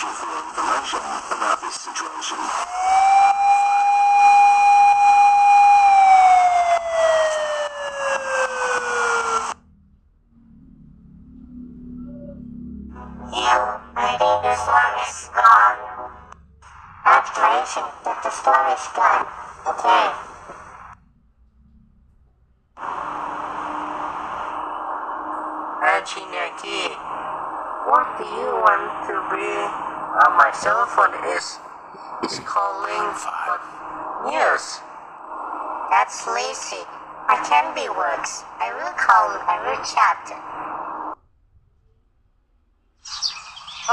searching for information about this situation. I think the storm is gone. Congratulations that the storm is gone. Okay. Chineki, what do you want to be? My cell phone is calling for news. That's lazy. I can be works. I will call every chapter.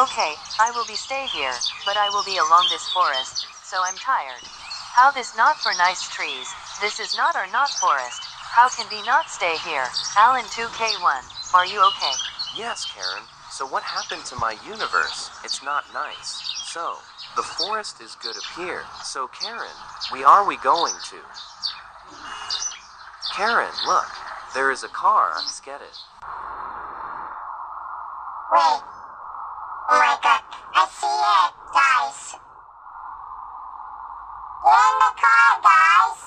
Okay, I will be stay here, but I will be along this forest, so I'm tired. How this not for nice trees, this is not or not forest. How can be not stay here? Alan 2K1, are you okay? Yes, Karen. So what happened to my universe? It's not nice. So, the forest is good up here. So Karen, we going to? Karen, look. There is a car. Let's get it. Wait. Oh my god. I see it, guys. Get in the car, guys.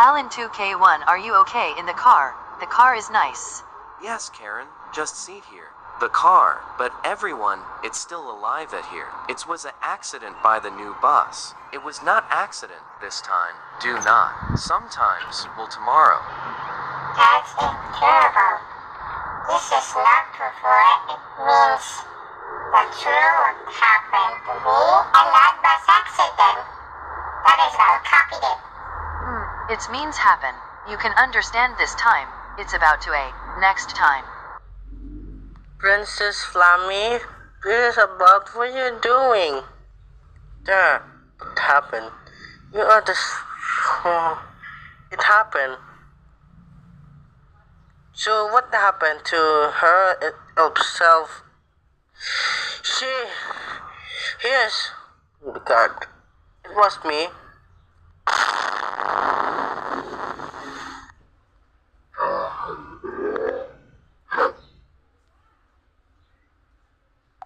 Alan 2K1, are you okay in the car? The car is nice. Yes, Karen. Just seat here. The car, but everyone, it's still alive at here. It was an accident by the new bus. It was not accident this time. Do not. Sometimes, well tomorrow. That's incurable. This is not preferred. It means the true what happened to me and not bus accident. That is all copied it. It means happen. You can understand this time. It's about to a next time. Princess Flammy, this is about what you're doing. There, it happened. You are the... It happened. So what happened to her itself? Yes, God, it was me.